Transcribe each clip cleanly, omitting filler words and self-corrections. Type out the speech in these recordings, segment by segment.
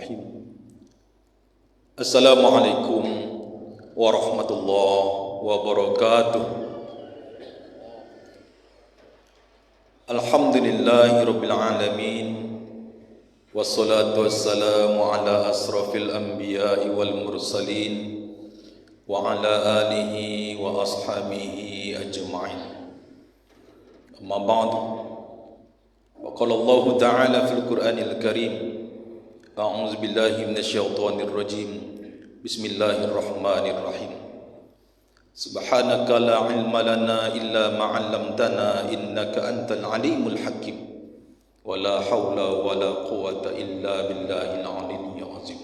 Bismillahirrahmanirrahim. Assalamualaikum warahmatullahi wabarakatuh. Alhamdulillahirabbil alamin. Wassalatu wassalamu ala asrafil anbiya'i wal mursalin wa ala alihi wa ashabihi ajma'in. Amma ba'du. Wa qala Allah ta'ala fil Qur'anil Karim, a'udzu billahi minasyaitonir rajim. Bismillahirrahmanirrahim. Subhanaka la ilma lana illa ma 'allamtana innaka antal alimul hakim. Wa la haula wa la quwwata illa billahil aliyyil azim.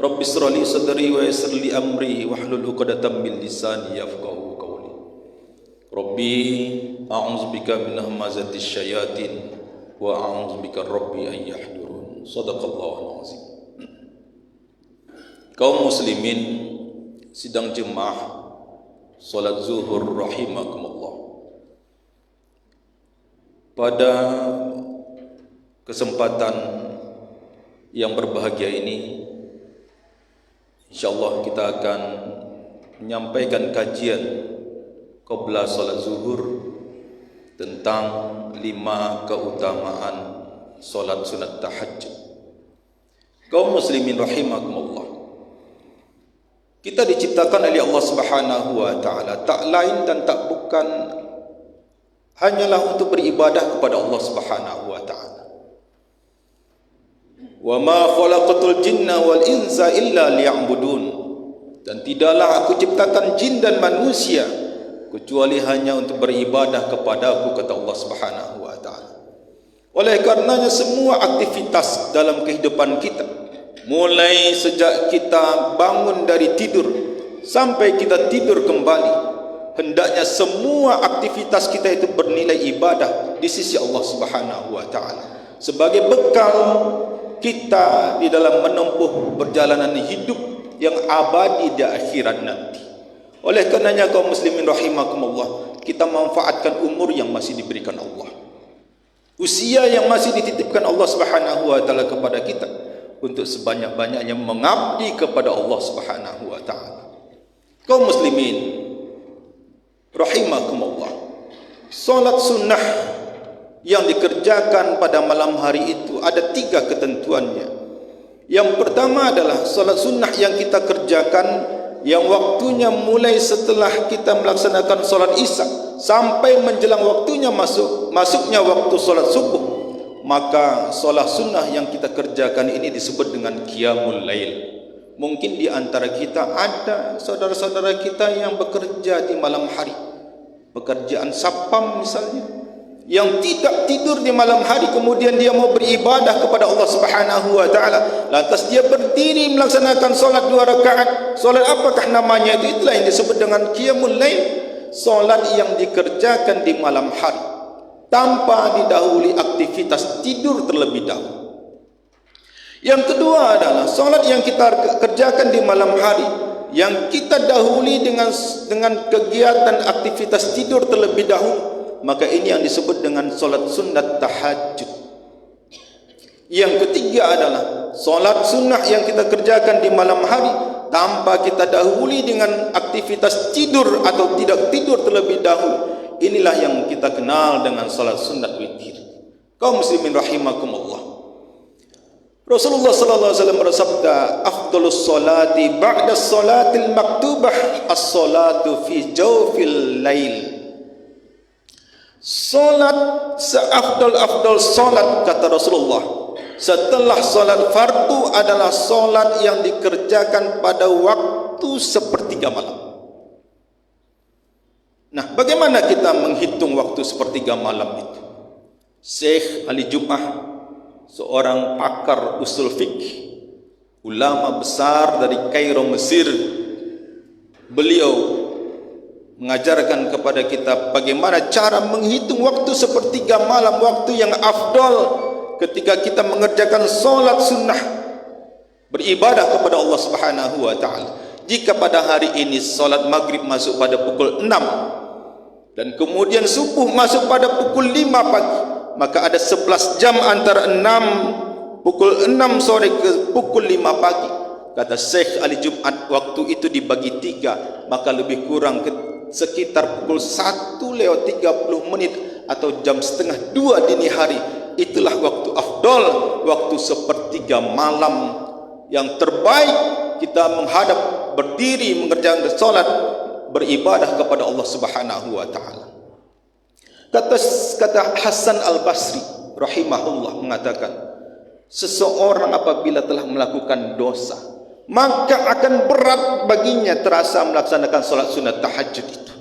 Rabbi ishrah li sadri wa yassir li amri wahlul 'uqdatam min lisani yafqahu qawli. Rabbi a'udzubika min hamazati syayatin wa a'udzubika rabbi an yahdurun. Shadaqallahul azim. Kaum muslimin sidang jemaah salat zuhur rahimakumullah. Pada kesempatan yang berbahagia ini, insyaallah kita akan menyampaikan kajian qabla salat zuhur tentang 5 keutamaan salat sunat tahajud. Kaum muslimin rahimakumullah, kita diciptakan oleh Allah Subhanahu wa taala tak lain dan tak bukan hanyalah untuk beribadah kepada Allah Subhanahu wa taala. Wa ma khalaqatul jinna wal insa illa liya'budun. Dan tidaklah aku ciptakan jin dan manusia kecuali hanya untuk beribadah kepada-Ku, kata Allah Subhanahu wa taala. Oleh karenanya semua aktivitas dalam kehidupan kita, mulai sejak kita bangun dari tidur sampai kita tidur kembali, hendaknya semua aktivitas kita itu bernilai ibadah di sisi Allah Subhanahu wa taala, sebagai bekal kita di dalam menempuh perjalanan hidup yang abadi di akhirat nanti. Oleh karenanya kaum muslimin rahimakumullah, kita manfaatkan umur yang masih diberikan Allah, usia yang masih dititipkan Allah Subhanahu wa taala kepada kita, untuk sebanyak-banyaknya mengabdi kepada Allah Subhanahu wa taala. Kaum muslimin rahimakumullah, salat sunnah yang dikerjakan pada malam hari itu ada 3 ketentuannya. Yang pertama adalah salat sunnah yang kita kerjakan yang waktunya mulai setelah kita melaksanakan salat Isya sampai menjelang waktunya masuknya waktu salat subuh, maka salat sunnah yang kita kerjakan ini disebut dengan qiyamul lail. Mungkin di antara kita ada saudara-saudara kita yang bekerja di malam hari, pekerjaan sapam misalnya, yang tidak tidur di malam hari, kemudian dia mau beribadah kepada Allah Subhanahu wa taala, lantas dia berdiri melaksanakan salat 2 rakaat. Salat apakah namanya itu? Itulah yang disebut dengan qiyamul lail, salat yang dikerjakan di malam hari tanpa didahului aktivitas tidur terlebih dahulu. Yang kedua adalah salat yang kita kerjakan di malam hari yang kita dahului dengan kegiatan aktivitas tidur terlebih dahulu, maka ini yang disebut dengan salat sunat tahajud. Yang ketiga adalah salat sunnah yang kita kerjakan di malam hari tanpa kita dahului dengan aktivitas tidur atau tidak tidur terlebih dahulu. Inilah yang kita kenal dengan salat sunat witir. Kaum muslimin rahimakumullah, Rasulullah sallallahu alaihi wasallam bersabda, afdhalus salati ba'da salatil maktubah as-salatu fi jawfil lail. Salat seafdal-afdal salat, kata Rasulullah, setelah salat fardu adalah salat yang dikerjakan pada waktu sepertiga malam. Nah, bagaimana kita menghitung waktu sepertiga malam itu? Syekh Ali Jum'ah, seorang pakar usul fikih, ulama besar dari Kairo, Mesir, beliau mengajarkan kepada kita bagaimana cara menghitung waktu sepertiga malam, waktu yang afdal ketika kita mengerjakan salat sunnah, beribadah kepada Allah Subhanahu wa taala. Jika pada hari ini salat maghrib masuk pada pukul 6 dan kemudian subuh masuk pada pukul 5 pagi, maka ada 11 jam antara 6 pukul 6 sore ke pukul 5 pagi. Kata Syekh Ali Jumat, waktu itu dibagi 3, maka lebih kurang sekitar pukul 1:30 atau jam setengah 2 dini hari. Itulah waktu afdol, waktu sepertiga malam yang terbaik kita menghadap, berdiri, mengerjakan salat, beribadah kepada Allah Subhanahu wa taala. Kata Hasan Al-Basri rahimahullah mengatakan, seseorang apabila telah melakukan dosa, maka akan berat baginya terasa melaksanakan salat sunat tahajud itu.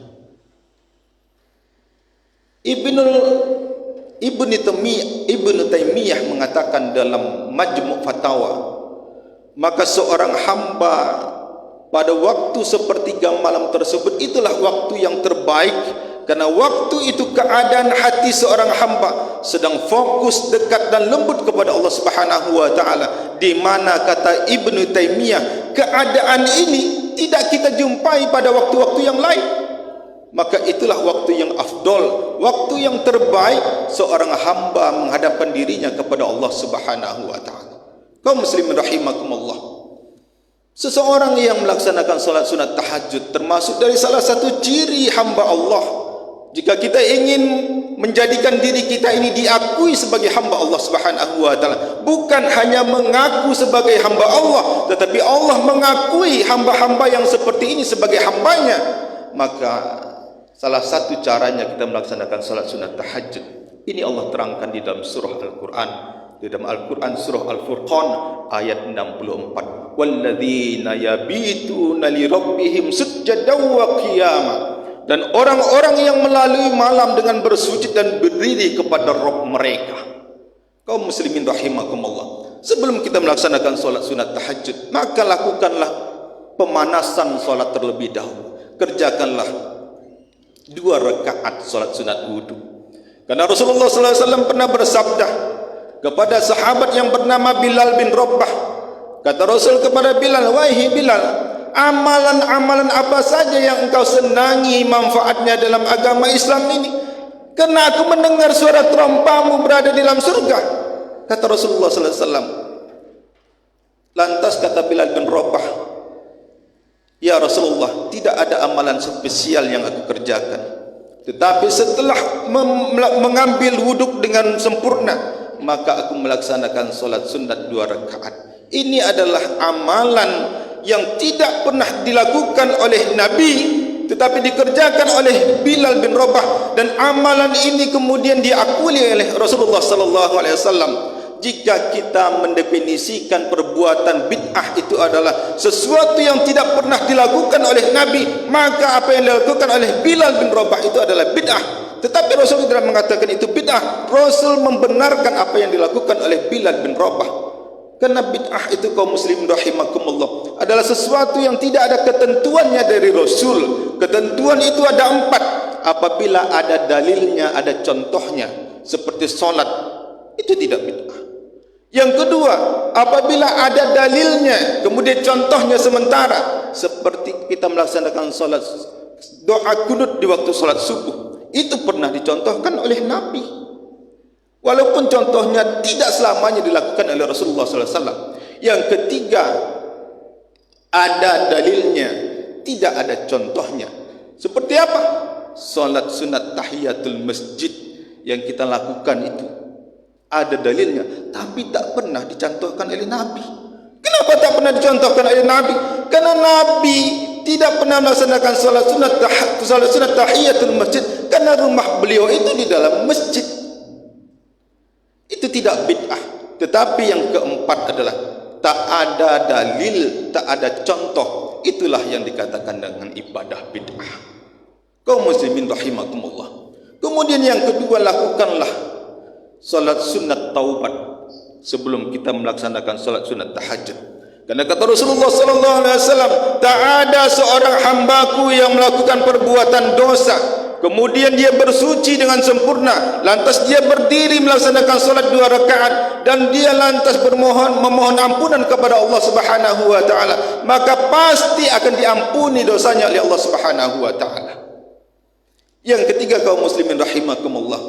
Ibnu Taimiyah mengatakan dalam Majmu' Fatawa, maka seorang hamba pada waktu sepertiga malam tersebut itulah waktu yang terbaik, karena waktu itu keadaan hati seorang hamba sedang fokus, dekat dan lembut kepada Allah Subhanahu wa taala, di mana kata Ibnu Taimiyah, keadaan ini tidak kita jumpai pada waktu-waktu yang lain. Maka itulah waktu yang afdol, waktu yang terbaik seorang hamba menghadapkan dirinya kepada Allah Subhanahu wa taala. Kaum muslimin rahimakumullah, seseorang yang melaksanakan salat sunat tahajud termasuk dari salah satu ciri hamba Allah. Jika kita ingin menjadikan diri kita ini diakui sebagai hamba Allah Subhanahu wa taala, bukan hanya mengaku sebagai hamba Allah, tetapi Allah mengakui hamba-hamba yang seperti ini sebagai hambanya, maka salah satu caranya kita melaksanakan salat sunat tahajud. Ini Allah terangkan di dalam surah Al-Quran. Di dalam Al-Quran surah Al-Furqan ayat 64. Walladzina yabituna li rabbihim sujjadan wa qiyama. Dan orang-orang yang melalui malam dengan bersujud dan berdiri kepada Rabb mereka. Kaum muslimin rahimakumullah, sebelum kita melaksanakan salat sunat tahajud, maka lakukanlah pemanasan salat terlebih dahulu. Kerjakanlah 2 rakaat salat sunat wudu. Karena Rasulullah SAW pernah bersabda kepada sahabat yang bernama Bilal bin Rabah. Kata Rasul kepada Bilal, wahai Bilal, amalan-amalan apa saja yang engkau senangi manfaatnya dalam agama Islam ini? Karena aku mendengar suara terompamu berada di dalam surga. Kata Rasulullah SAW. Lantas kata Bilal bin Rabah, ya Rasulullah, tidak ada amalan spesial yang aku kerjakan, tetapi setelah mengambil wuduk dengan sempurna, maka aku melaksanakan solat sunat 2 rakaat. Ini adalah amalan yang tidak pernah dilakukan oleh Nabi, tetapi dikerjakan oleh Bilal bin Rabah, dan amalan ini kemudian diakui oleh Rasulullah SAW. Jika kita mendefinisikan perbuatan bid'ah itu adalah sesuatu yang tidak pernah dilakukan oleh Nabi, maka apa yang dilakukan oleh Bilal bin Rabah itu adalah bid'ah. Tetapi Rasul tidak mengatakan itu bid'ah. Rasul membenarkan apa yang dilakukan oleh Bilal bin Rabah. Karena bid'ah itu, kaum muslimin rahimakumullah, adalah sesuatu yang tidak ada ketentuannya dari Rasul. Ketentuan itu ada 4. Apabila ada dalilnya, ada contohnya, seperti solat, itu tidak bid'ah. Yang kedua, apabila ada dalilnya, kemudian contohnya sementara, seperti kita melaksanakan salat doa kunut di waktu salat subuh, itu pernah dicontohkan oleh Nabi, walaupun contohnya tidak selamanya dilakukan oleh Rasulullah SAW. Yang ketiga, ada dalilnya, tidak ada contohnya. Seperti apa? Salat sunat tahiyatul masjid yang kita lakukan itu ada dalilnya, tapi tak pernah dicontohkan oleh Nabi. Kenapa tak pernah dicontohkan oleh Nabi? Karena Nabi tidak pernah melaksanakan salat sunat tahiyatul masjid, karena rumah beliau itu di dalam masjid. Itu tidak bid'ah. Tetapi yang keempat adalah tak ada dalil, tak ada contoh. Itulah yang dikatakan dengan ibadah bid'ah. Kaum muslimin rahimakumullah. Kemudian yang kedua, lakukanlah salat sunat taubat sebelum kita melaksanakan salat sunat tahajud. Karena kata Rasulullah SAW, tak ada seorang hambaku yang melakukan perbuatan dosa, kemudian dia bersuci dengan sempurna, lantas dia berdiri melaksanakan salat 2 rakaat, dan dia lantas memohon ampunan kepada Allah Subhanahu wa taala, maka pasti akan diampuni dosanya oleh Allah Subhanahu wa taala. Yang ketiga, kaum muslimin rahimakumullah,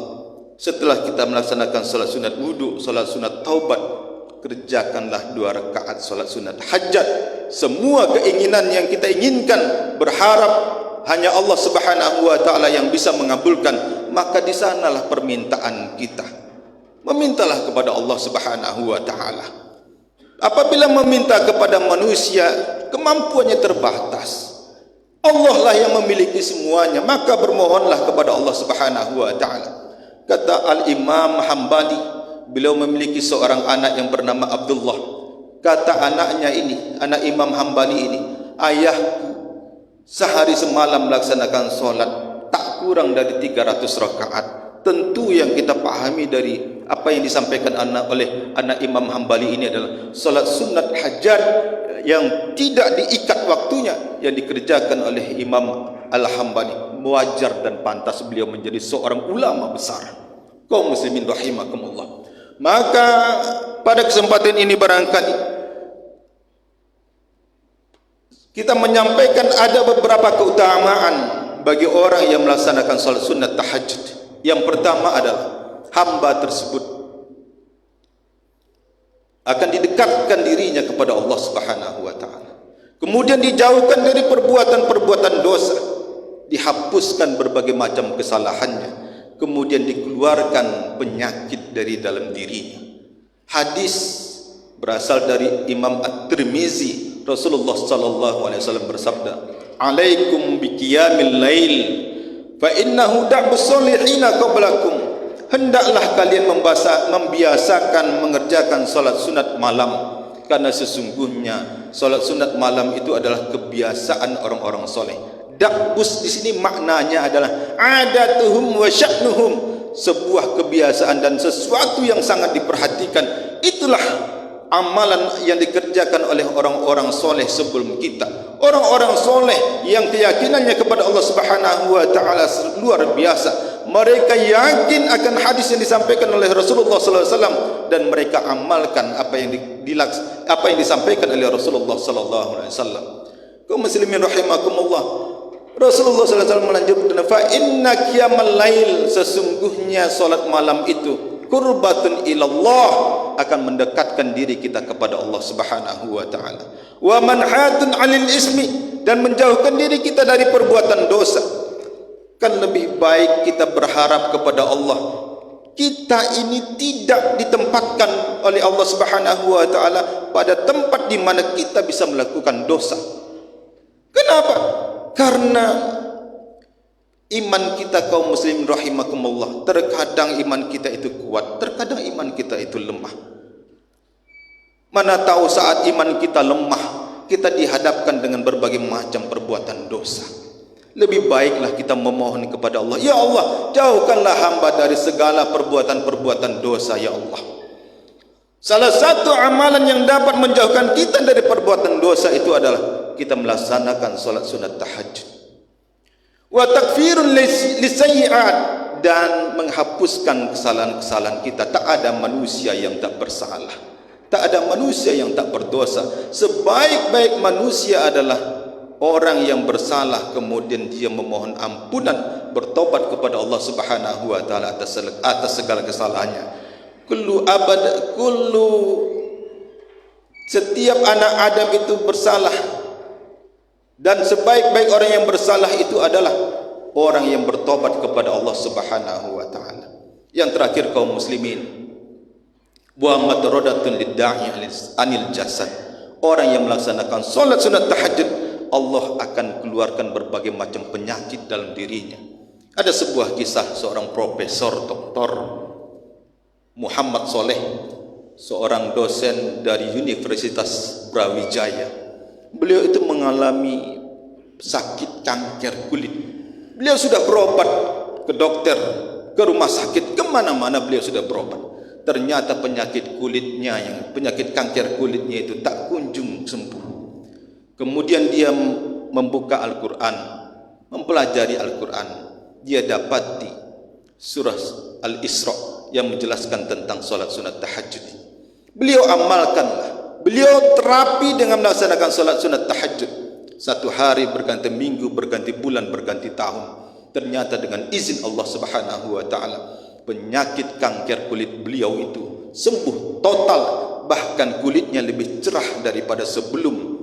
setelah kita melaksanakan salat sunat wudu, salat sunat taubat, kerjakanlah 2 rakaat solat sunat hajat. Semua keinginan yang kita inginkan, berharap hanya Allah Subhanahu wa taala yang bisa mengabulkan, maka di sanalah permintaan kita. Memintalah kepada Allah Subhanahu wa taala. Apabila meminta kepada manusia, kemampuannya terbatas. Allah lah yang memiliki semuanya, maka bermohonlah kepada Allah Subhanahu wa taala. Kata Al-Imam Hambali, beliau memiliki seorang anak yang bernama Abdullah. Kata anaknya ini, anak Imam Hambali ini, ayahku sehari semalam melaksanakan solat tak kurang dari 300 rakaat. Tentu yang kita pahami dari apa yang disampaikan oleh anak Imam Hambali ini adalah solat sunat hajat yang tidak diikat waktunya yang dikerjakan oleh Imam Al-Hambali. Wajar dan pantas beliau menjadi seorang ulama besar. Kaum muslimin rahimakumullah. Maka pada kesempatan ini barangkali kita menyampaikan ada beberapa keutamaan bagi orang yang melaksanakan salat sunat tahajud. Yang pertama adalah hamba tersebut akan didekatkan dirinya kepada Allah Subhanahu wa taala. Kemudian dijauhkan dari perbuatan-perbuatan dosa, dihapuskan berbagai macam kesalahannya, kemudian dikeluarkan penyakit dari dalam dirinya. Hadis berasal dari Imam At-Tirmizi. Rasulullah sallallahu alaihi wasallam bersabda, "Alaikum biqiyamil lail fa innahu da'bus solihina qablakum." Hendaklah kalian membiasakan mengerjakan salat sunat malam, karena sesungguhnya salat sunat malam itu adalah kebiasaan orang-orang soleh. Da'bus di sini maknanya adalah adatuhum wa sya'nuhum, sebuah kebiasaan dan sesuatu yang sangat diperhatikan. Itulah amalan yang dikerjakan oleh orang-orang soleh sebelum kita. Orang-orang soleh yang keyakinannya kepada Allah Subhanahu wa taala luar biasa. Mereka yakin akan hadis yang disampaikan oleh Rasulullah sallallahu alaihi wasallam dan mereka amalkan apa yang disampaikan oleh Rasulullah sallallahu alaihi wasallam. Kaum muslimin rahimakumullah. Rasulullah sallallahu alaihi wasallam melanjutkan, "Fa inna qiyamal lail", sesungguhnya salat malam itu qurbatun ilallah, akan mendekatkan diri kita kepada Allah Subhanahu wa taala. Wa manhatun 'anil ismi, dan menjauhkan diri kita dari perbuatan dosa. Kan lebih baik kita berharap kepada Allah, kita ini tidak ditempatkan oleh Allah Subhanahu wa taala pada tempat di mana kita bisa melakukan dosa. Kenapa? Karena iman kita kaum muslimin rahimakumullah, terkadang iman kita itu kuat, terkadang iman kita itu lemah. Mana tahu saat iman kita lemah, kita dihadapkan dengan berbagai macam perbuatan dosa. Lebih baiklah kita memohon kepada Allah, "Ya Allah, jauhkanlah hamba dari segala perbuatan-perbuatan dosa, ya Allah." Salah satu amalan yang dapat menjauhkan kita dari perbuatan dosa itu adalah kita melaksanakan salat sunat tahajud. Wa takfirun lisayyi'at, dan menghapuskan kesalahan-kesalahan kita. Tak ada manusia yang tak bersalah, tak ada manusia yang tak berdosa. Sebaik-baik manusia adalah orang yang bersalah kemudian dia memohon ampunan, bertobat kepada Allah Subhanahu wa taala atas segala kesalahannya. Setiap anak Adam itu bersalah, dan sebaik-baik orang yang bersalah itu adalah orang yang bertobat kepada Allah Subhanahu wa taala. Yang terakhir kaum muslimin, wa matradatun lidda'i anil jasad, orang yang melaksanakan salat sunat tahajud, Allah akan keluarkan berbagai macam penyakit dalam dirinya. Ada sebuah kisah seorang profesor Dr. Muhammad Soleh, seorang dosen dari Universitas Brawijaya. Beliau itu mengalami sakit kanker kulit. Beliau sudah berobat ke dokter, ke rumah sakit, kemana-mana beliau sudah berobat. Ternyata penyakit kanker kulitnya itu tak kunjung sembuh. Kemudian dia membuka Al-Quran, mempelajari Al-Quran. Dia dapati surah Al-Isra yang menjelaskan tentang salat sunat tahajud. Beliau amalkanlah, beliau terapi dengan melaksanakan salat sunat tahajud. Satu hari berganti minggu, berganti bulan, berganti tahun. Ternyata dengan izin Allah Subhanahu wa taala, penyakit kanker kulit beliau itu sembuh total. bahkan kulitnya lebih cerah daripada sebelum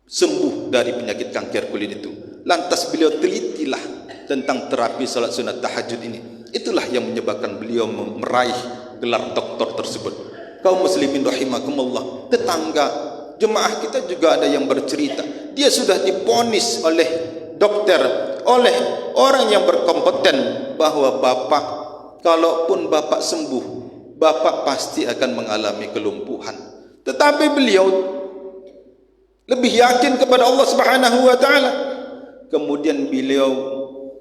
sembuh dari penyakit kanker kulit itu. Lantas beliau telitilah tentang terapi salat sunat tahajud ini. Itulah yang menyebabkan beliau meraih gelar doktor tersebut. Kaum muslimin rahimakumullah, tetangga jemaah kita juga ada yang bercerita, dia sudah diponis oleh dokter, oleh orang yang berkompeten, bahwa bapak, kalaupun bapak sembuh, bapak pasti akan mengalami kelumpuhan. Tetapi beliau lebih yakin kepada Allah Subhanahu wa taala. Kemudian beliau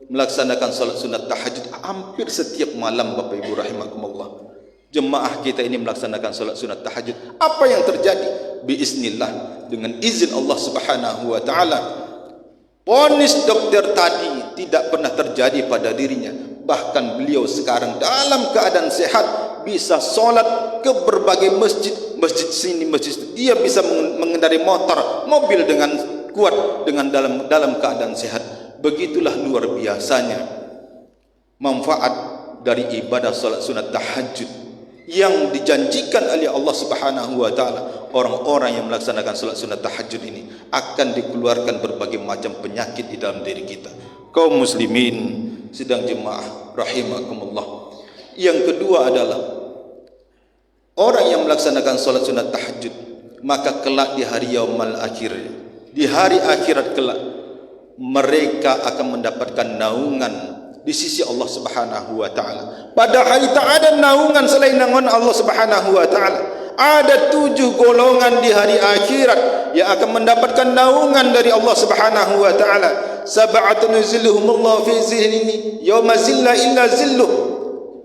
melaksanakan salat sunat tahajud hampir setiap malam. Bapak Ibu rahimakumullah, jemaah kita ini melaksanakan salat sunat tahajud. Apa yang terjadi? Biiznillah, dengan izin Allah Subhanahu wa taala, ponis dokter tadi tidak pernah terjadi pada dirinya. Bahkan beliau sekarang dalam keadaan sehat, bisa solat ke berbagai masjid, masjid sini, masjid itu. Dia bisa mengendarai motor, mobil dengan kuat, dengan dalam keadaan sehat. Begitulah luar biasanya manfaat dari ibadah salat sunat tahajud yang dijanjikan oleh Allah Subhanahu wa taala. Orang-orang yang melaksanakan salat sunat tahajud ini akan dikeluarkan berbagai macam penyakit di dalam diri kita. Kaum muslimin sidang jemaah rahimakumullah. Yang kedua adalah orang yang melaksanakan salat sunat tahajud, maka kelak di hari yaumul akhir, di hari akhirat kelak, mereka akan mendapatkan naungan di sisi Allah Subhanahu wa taala. Pada hari tak ada naungan selain naungan Allah Subhanahu wa taala. Ada 7 golongan di hari akhirat yang akan mendapatkan naungan dari Allah Subhanahu wa taala. Sab'atun yuzilluhumullahu fi zillihi yauma zilla illa zilluh.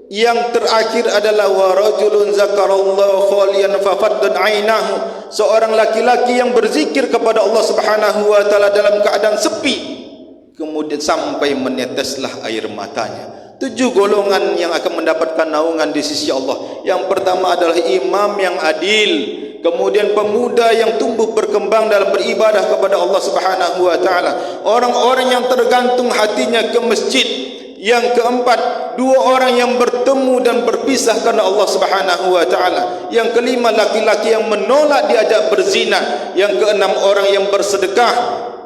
Yang terakhir adalah wa rajulun zakarallahu khaliyan fafaddat ainahu, seorang laki-laki yang berzikir kepada Allah Subhanahu wa taala dalam keadaan sepi, kemudian sampai meneteslah air matanya. 7 golongan yang akan mendapatkan naungan di sisi Allah. Yang pertama adalah imam yang adil, kemudian pemuda yang tumbuh berkembang dalam beribadah kepada Allah Subhanahu wa taala, orang-orang yang tergantung hatinya ke masjid. Yang keempat, 2 orang yang bertemu dan berpisah karena Allah Subhanahu wa taala. Yang kelima, laki-laki yang menolak diajak berzina. Yang keenam, orang yang bersedekah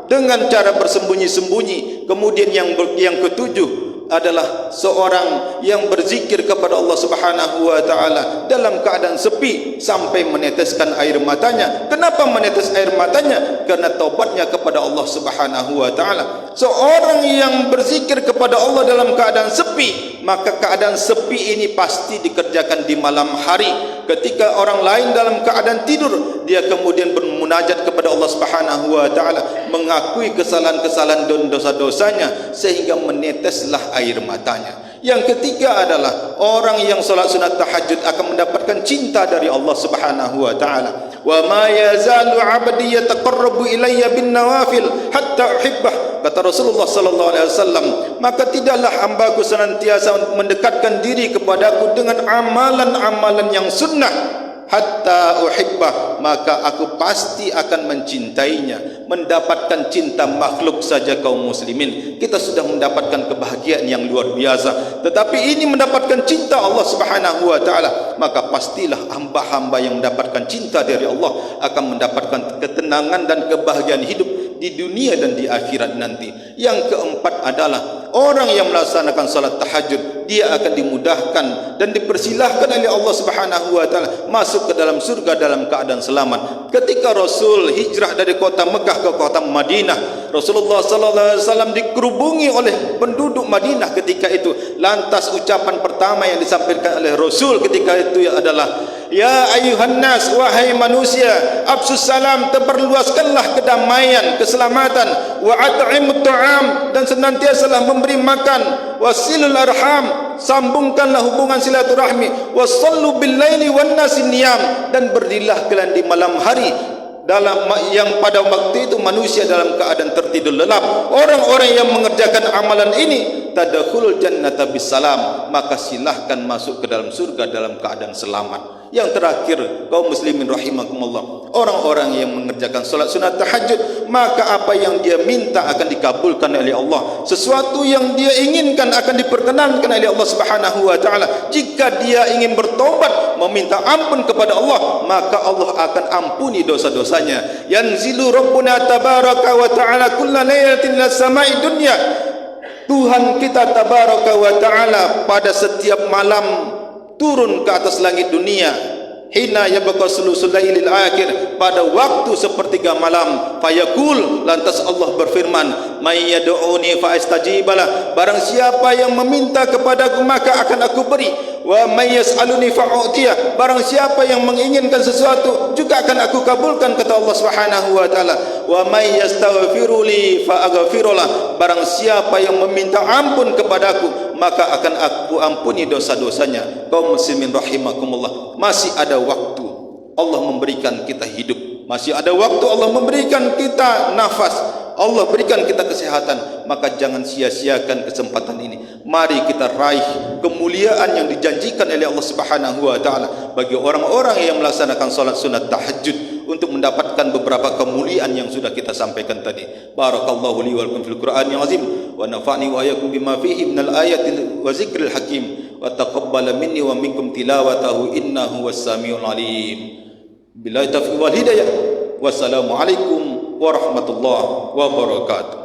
dengan cara bersembunyi-sembunyi. Kemudian yang ketujuh adalah seorang yang berzikir kepada Allah Subhanahu wa taala dalam keadaan sepi sampai meneteskan air matanya. Kenapa menetes air matanya? Karena taubatnya kepada Allah Subhanahu wa taala. Seorang yang berzikir kepada Allah dalam keadaan sepi, maka keadaan sepi ini pasti dikerjakan di malam hari. Ketika orang lain dalam keadaan tidur, dia kemudian bermunajat kepada Allah Subhanahu wa taala, mengakui kesalahan-kesalahan dan dosa-dosanya sehingga meneteslah air matanya. Yang ketiga adalah orang yang salat sunat tahajud akan mendapatkan cinta dari Allah Subhanahu wa taala. Wa ma yazalu 'abdi yataqarrabu ilayya bin nawafil hatta uhibbah, kata Rasulullah sallallahu alaihi wasallam, maka tidaklah hambaku senantiasa mendekatkan diri kepadaku dengan amalan-amalan yang sunnah hatta uhibbah, maka aku pasti akan mencintainya. Mendapatkan cinta makhluk saja kaum muslimin kita sudah mendapatkan kebahagiaan yang luar biasa, tetapi ini mendapatkan cinta Allah Subhanahu wa taala, maka pastilah hamba-hamba yang mendapatkan cinta dari Allah akan mendapatkan ketenangan dan kebahagiaan hidup di dunia dan di akhirat nanti. Yang keempat adalah orang yang melaksanakan salat tahajud, dia akan dimudahkan dan dipersilahkan oleh Allah Subhanahu wa taala masuk ke dalam surga dalam keadaan selamat. Ketika Rasul hijrah dari kota Mekah ke kota Madinah, Rasulullah sallallahu alaihi wasallam dikerubungi oleh penduduk Madinah ketika itu. Lantas ucapan pertama yang disampaikan oleh Rasul ketika itu adalah, ya ayuhan nas, wahai manusia, absus salam, terperluaskanlah kedamaian, keselamatan, wa at'imut ta'am, dan senantiasalah memberi makan, wasilul arham, sambungkanlah hubungan silaturahmi, wasallu bil laili wan nasi niyam, dan berdirilah kalian di malam hari dalam yang pada waktu itu manusia dalam keadaan tertidur lelap. Orang-orang yang mengerjakan amalan ini tadkhulul jannata bisalam, maka silahkan masuk ke dalam surga dalam keadaan selamat. Yang terakhir, kaum muslimin rahimakumullah, orang-orang yang mengerjakan solat sunat tahajud, maka apa yang dia minta akan dikabulkan oleh Allah. Sesuatu yang dia inginkan akan diperkenankan oleh Allah Subhanahu wa taala. Jika dia ingin bertobat, meminta ampun kepada Allah, maka Allah akan ampuni dosa-dosanya. Yanzilu Rabbuna tabaraka wa taala kulla lailatin ila samai dunya. Tuhan kita tabaraka wa taala pada setiap malam turun ke atas langit dunia. Hina yabqa sulusul lailil akhir, pada waktu sepertiga malam. Fayaqul, lantas Allah berfirman, may yad'uni fa astajibalah, barang siapa yang meminta kepadaku maka akan aku beri. Wa may yas'aluni fa u'tiyah, barang siapa yang menginginkan sesuatu juga akan aku kabulkan, kata Allah Subhanahu wa taala. Wa may yastaghfiruli fa aghfirullah, barang siapa yang meminta ampun kepadaku maka akan aku ampuni dosa-dosanya. Kaum muslimin rahimakumullah, masih ada waktu Allah memberikan kita hidup, masih ada waktu Allah memberikan kita nafas, Allah berikan kita kesehatan, maka jangan sia-siakan kesempatan ini. Mari kita raih kemuliaan yang dijanjikan oleh Allah Subhanahu wa taala bagi orang-orang yang melaksanakan salat sunat tahajud untuk mendapatkan beberapa kemuliaan yang sudah kita sampaikan tadi. Barakallahu li wa lakum fil Qur'anil azim wa nafa'ni wa iyyakum bima fihi minal ayati wa zikril hakim wa taqabbala minni wa minkum tilawatahu innahu was-sami'ul alim. Billahi taufiq wal hidayah. Wassalamu alaikum warahmatullahi wabarakatuh.